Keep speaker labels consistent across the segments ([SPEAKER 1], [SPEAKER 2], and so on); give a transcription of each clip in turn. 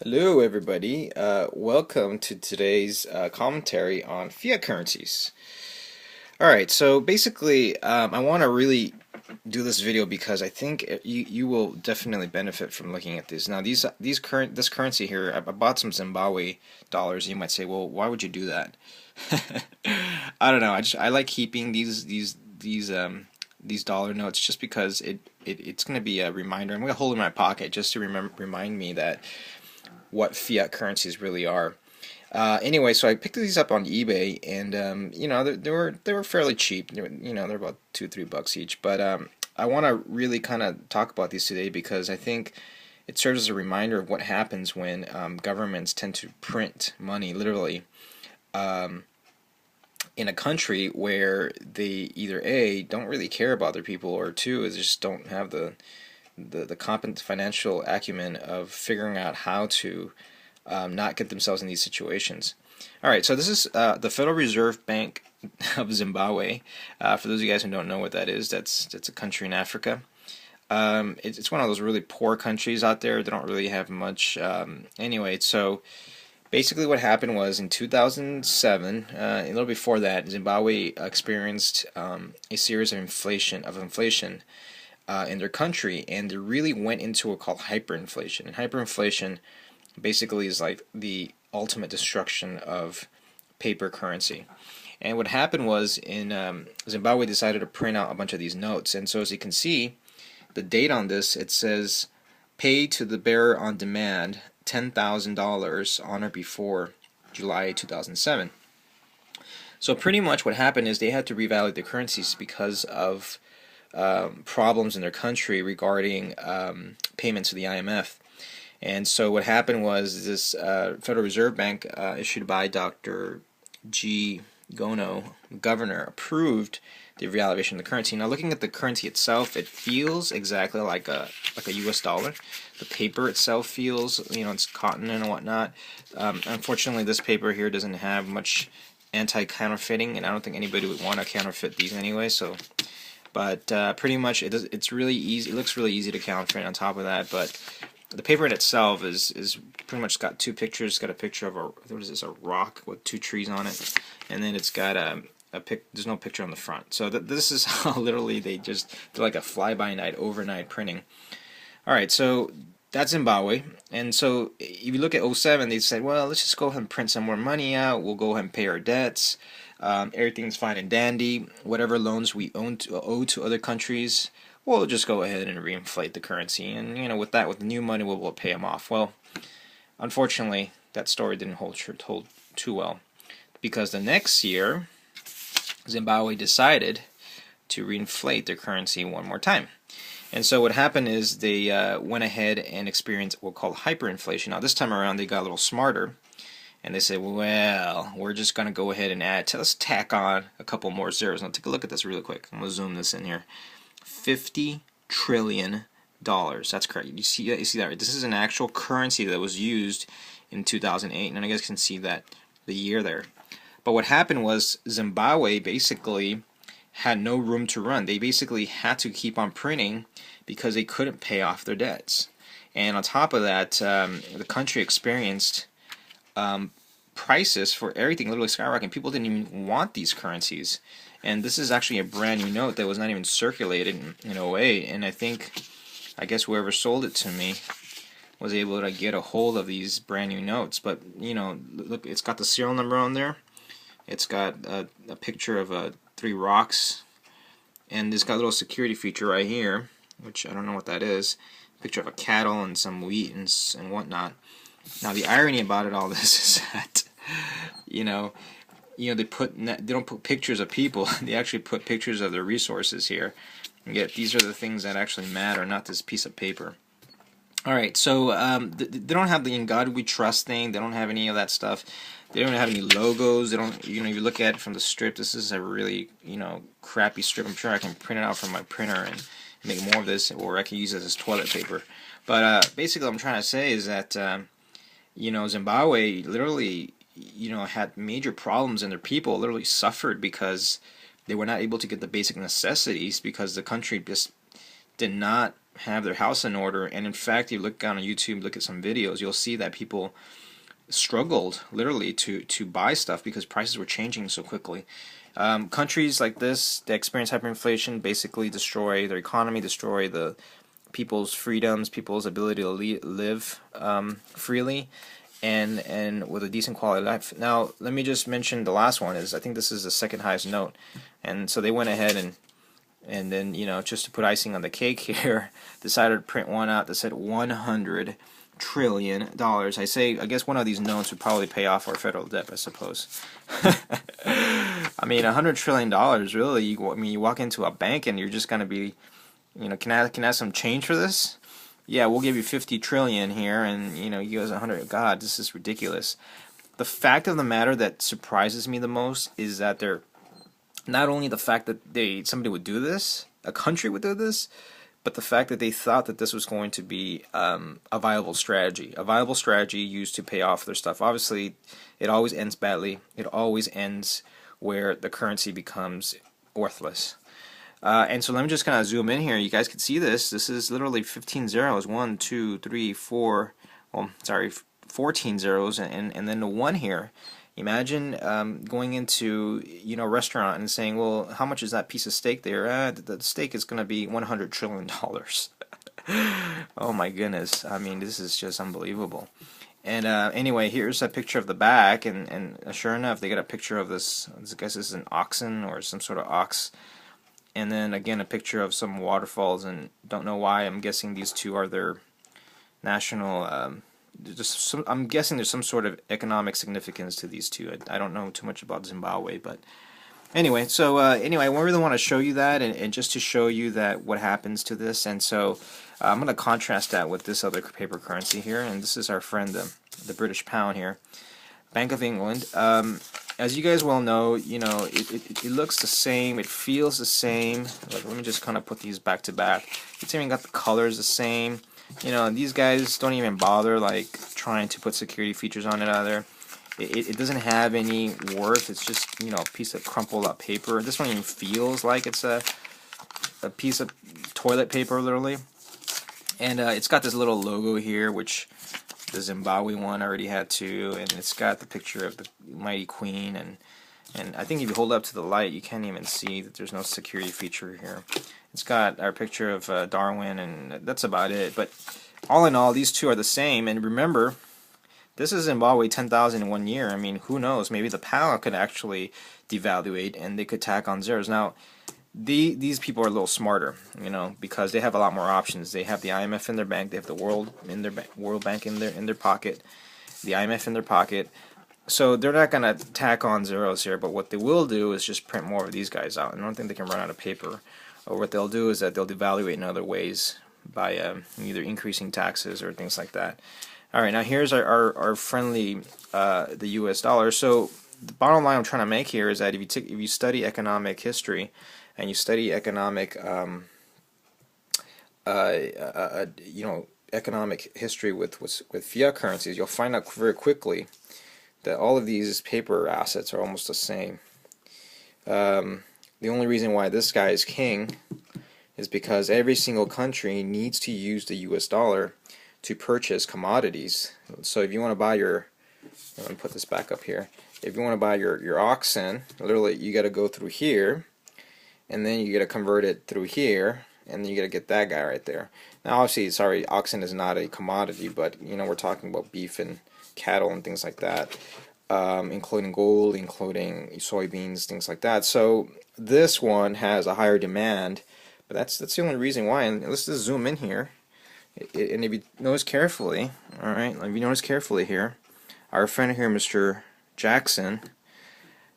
[SPEAKER 1] Hello, everybody. Welcome to today's commentary on fiat currencies. All right, so basically, I want to really do this video because I think you will definitely benefit from looking at this. Now, this currency here, I bought some Zimbabwe dollars. You might say, well, why would you do that? I don't know. I like keeping these dollar notes just because it's going to be a reminder. I'm going to hold it in my pocket just to remind me that what fiat currencies really are. Anyway, so I picked these up on eBay, and they were fairly cheap. They're about $2-3 each. But I want to really kind of talk about these today because I think it serves as a reminder of what happens when governments tend to print money, literally, in a country where they either A, don't really care about their people, or two, is just don't have the competent financial acumen of figuring out how to not get themselves in these situations. All right, so this is the Federal Reserve Bank of Zimbabwe. For those of you guys who don't know what that is, that's a country in Africa. It's one of those really poor countries out there. They don't really have much. Anyway, so basically what happened was in 2007, a little before that, Zimbabwe experienced a series of inflation in their country, and they really went into what called hyperinflation. And hyperinflation basically is like the ultimate destruction of paper currency. And what happened was in Zimbabwe decided to print out a bunch of these notes. And so as you can see, the date on this, it says pay to the bearer on demand $10,000 on or before July 2007. So pretty much what happened is they had to revalue the currencies because of problems in their country regarding payments to the IMF. And so what happened was this Federal Reserve Bank, issued by Dr. G. Gono, governor, approved the revaluation of the currency. Now, looking at the currency itself, it feels exactly like a U.S. dollar. The paper itself feels, it's cotton and whatnot. Unfortunately, this paper here doesn't have much anti-counterfeiting, and I don't think anybody would want to counterfeit these anyway. But pretty much it's really easy. It looks really easy to counterfeit on top of that, but the paper in itself is pretty much got two pictures. It's got a picture of what is this, a rock with two trees on it, and then it's got there's no picture on the front. So this is how literally they're like a fly-by-night, overnight printing. All right, so that's Zimbabwe, and so if you look at '07, they said, well, let's just go ahead and print some more money out. We'll go ahead and pay our debts. Everything's fine and dandy. Whatever loans we owe to other countries, we'll just go ahead and reinflate the currency, and with the new money, we'll pay them off. Well, unfortunately, that story didn't hold too well, because the next year, Zimbabwe decided to reinflate their currency one more time. And so what happened is they went ahead and experienced what we call hyperinflation. Now this time around, they got a little smarter, and they said, well, we're just going to go ahead and let's tack on a couple more zeros. Now take a look at this really quick. I'm going to zoom this in here. $50 trillion. That's correct. You see that, right? This is an actual currency that was used in 2008, and I guess you can see that the year there. But what happened was Zimbabwe basically had no room to run. They basically had to keep on printing because they couldn't pay off their debts. And on top of that, the country experienced prices for everything literally skyrocketing. People didn't even want these currencies. And this is actually a brand new note that was not even circulated in '08. And I guess whoever sold it to me was able to get a hold of these brand new notes. But, look, it's got the serial number on there. It's got a picture of 3 rocks. And it's got a little security feature right here, which I don't know what that is. Picture of a cattle and some wheat and whatnot. Now, the irony about all this is that, they don't put pictures of people. They actually put pictures of their resources here. And yet these are the things that actually matter, not this piece of paper. All right, so they don't have the "In God We Trust" thing. They don't have any of that stuff. They don't have any logos. They don't. If you look at it from the strip, this is a really crappy strip. I'm sure I can print it out from my printer and make more of this, or I can use it as toilet paper. But basically, what I'm trying to say is that Zimbabwe literally had major problems, and their people literally suffered because they were not able to get the basic necessities because the country just did not have their house in order. And in fact, you look on YouTube, look at some videos, you'll see that people struggled literally to buy stuff because prices were changing so quickly. Countries like this that experience hyperinflation basically destroy their economy, destroy the people's freedoms, people's ability to live freely and with a decent quality of life. Now, let me just mention the last one is, I think this is the second highest note, and so they went ahead and then, you know, just to put icing on the cake here, decided to print one out that said $100 trillion. I guess one of these notes would probably pay off our federal debt, I suppose. I mean, $100 trillion, really. You walk into a bank and you're just gonna be, you know, can I have some change for this? Yeah, we'll give you 50 trillion here, and you know, you guys 100. God, this is ridiculous. The fact of the matter that surprises me the most is that they're not only the fact that somebody would do this, a country would do this, but the fact that they thought that this was going to be a viable strategy used to pay off their stuff. Obviously, it always ends badly. It always ends where the currency becomes worthless. And so let me just kind of zoom in here. You guys can see this. This is literally 15 zeros. 1, 2, 3, 4. Well, sorry, 14 zeros, and then the 1 here. Imagine going into, you know, a restaurant and saying, well, how much is that piece of steak there? The steak is going to be $100 trillion. Oh my goodness. I mean, this is just unbelievable. And anyway, here's a picture of the back, and sure enough, they got a picture of this. I guess this is an oxen or some sort of ox. And then again, a picture of some waterfalls, and don't know why. I'm guessing these two are their national. I'm guessing there's some sort of economic significance to these two. I don't know too much about Zimbabwe, but anyway. So anyway, I really want to show you that, and just to show you that what happens to this. And so I'm going to contrast that with this other paper currency here, and this is our friend, the British pound here, Bank of England. As you guys well know, you know, it looks the same, it feels the same. Let me just kind of put these back to back. It's even got the colors the same. You know, these guys don't even bother like trying to put security features on it either. It doesn't have any worth. It's just, you know, a piece of crumpled up paper. This one even feels like it's a piece of toilet paper, literally. And it's got this little logo here, which the Zimbabwe one already had too, and it's got the picture of the mighty queen, and I think if you hold up to the light, you can't even see that there's no security feature here. It's got our picture of Darwin, and that's about it. But all in all, these two are the same. And remember, this is Zimbabwe 10,000 in 1 year. I mean, who knows? Maybe the pound could actually devaluate, and they could tack on zeros. Now, these people are a little smarter, you know, because they have a lot more options. They have the IMF in their bank. They have the World Bank in their pocket, the IMF in their pocket. So they're not gonna tack on zeros here. But what they will do is just print more of these guys out. I don't think they can run out of paper. Or what they'll do is that they'll devaluate in other ways by either increasing taxes or things like that. All right, now here's our friendly the U.S. dollar. So the bottom line I'm trying to make here is that if you study economic history and you study economic you know, economic history with fiat currencies, you'll find out very quickly that all of these paper assets are almost the same. The only reason why this guy is king is because every single country needs to use the US dollar to purchase commodities. So if you want to buy your, let me put this back up here, if you want to buy your oxen, literally you got to go through here, and then you got to convert it through here, and then you got to get that guy right there. Now obviously, sorry, oxen is not a commodity, but you know, we're talking about beef and cattle and things like that, including gold, including soybeans, things like that. So this one has a higher demand, but that's the only reason why. And let's just zoom in here, and if you notice carefully, all right, if you notice carefully here, our friend here, Mr. Jackson,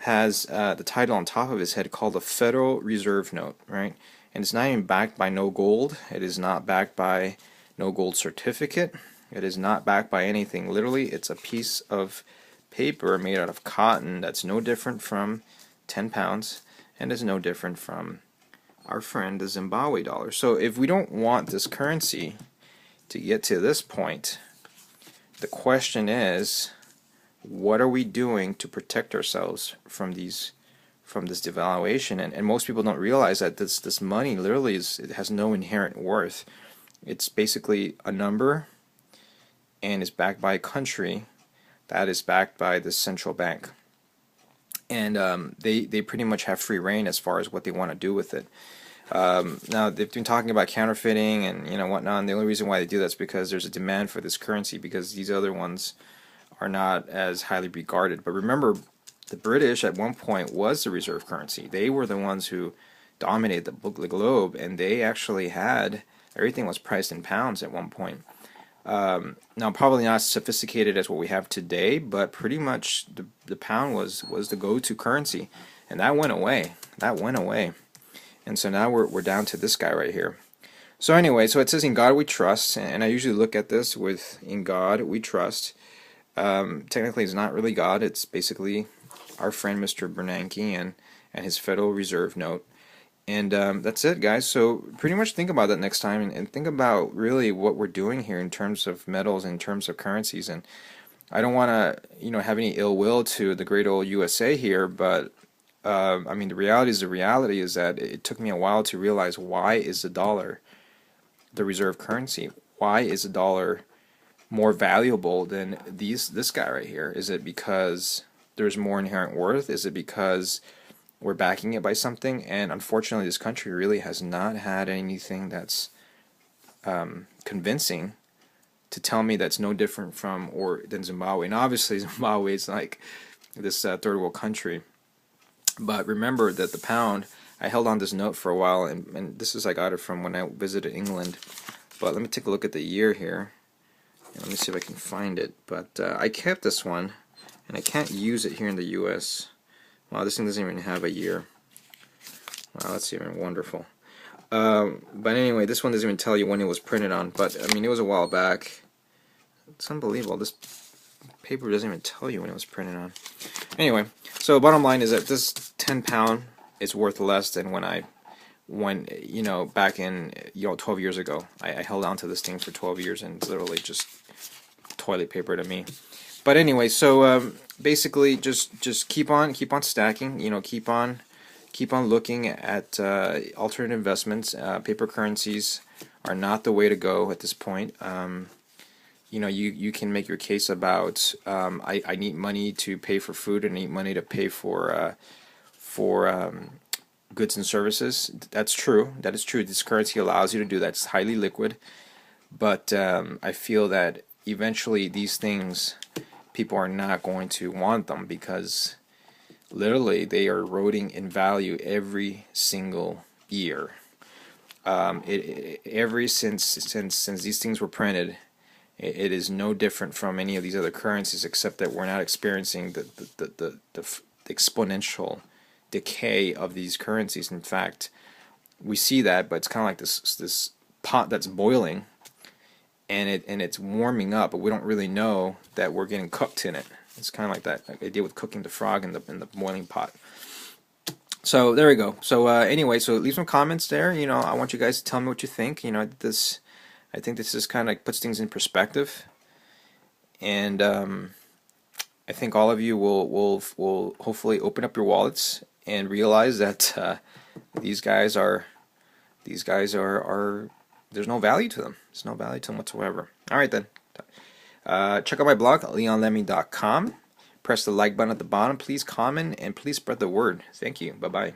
[SPEAKER 1] has the title on top of his head called the Federal Reserve Note, right? And it's not even backed by no gold. It is not backed by no gold certificate. It is not backed by anything. Literally, it's a piece of paper made out of cotton that's no different from 10 pounds and is no different from our friend the Zimbabwe dollar. So if we don't want this currency to get to this point, the question is, what are we doing to protect ourselves from this devaluation? And most people don't realize that this money literally it has no inherent worth. It's basically a number and is backed by a country that is backed by the central bank. And they pretty much have free reign as far as what they want to do with it. Now they've been talking about counterfeiting and whatnot. And the only reason why they do that is because there's a demand for this currency, because these other ones are not as highly regarded. But remember, the British at one point was the reserve currency. They were the ones who dominated the globe, and they actually had everything was priced in pounds at one point. Now, probably not as sophisticated as what we have today, but pretty much the pound was the go-to currency, and that went away. That went away, and so now we're down to this guy right here. So anyway, so it says in God we trust, and I usually look at this with in God we trust. Technically, it's not really God; it's basically our friend Mr. Bernanke and his Federal Reserve note. And that's it, guys. So pretty much think about that next time, and think about really what we're doing here in terms of metals, in terms of currencies. And I don't want to, have any ill will to the great old USA here, but I mean, the reality is that it took me a while to realize, why is the dollar the reserve currency? Why is the dollar more valuable than this guy right here? Is it because there's more inherent worth? Is it because we're backing it by something? And unfortunately, this country really has not had anything that's convincing to tell me that's no different from or than Zimbabwe. And obviously, Zimbabwe is like this third world country. But remember that the pound, I held on this note for a while, and this is, I got it from when I visited England. But let me take a look at the year here. Let me see if I can find it. But I kept this one, and I can't use it here in the U.S. Wow, this thing doesn't even have a year. Wow, that's even wonderful. But anyway, this one doesn't even tell you when it was printed on. But, I mean, it was a while back. It's unbelievable. This paper doesn't even tell you when it was printed on. Anyway, so bottom line is that this 10 pound is worth less than when back in 12 years ago. I held on to this thing for 12 years, and it's literally just toilet paper to me. But anyway, so basically just keep on stacking, keep on looking at alternate investments. Paper currencies are not the way to go at this point. You can make your case about I need money to pay for food, and I need money to pay for goods and services. That's true. That is true. This currency allows you to do that. It's highly liquid. But I feel that eventually these things, people are not going to want them, because literally they are eroding in value every single year. Since these things were printed, it is no different from any of these other currencies, except that we're not experiencing the exponential decay of these currencies. In fact, we see that, but it's kind of like this pot that's boiling, and it's warming up, but we don't really know that we're getting cooked in it. It's kind of like that idea with cooking the frog in the boiling pot. So there we go. So anyway, so leave some comments there. I want you guys to tell me what you think. I think this is kind of puts things in perspective, and I think all of you will hopefully open up your wallets and realize that these guys are there's no value to them. There's no value to them whatsoever. All right then. Check out my blog, leonlemmy.com. Press the like button at the bottom. Please comment, and please spread the word. Thank you. Bye-bye.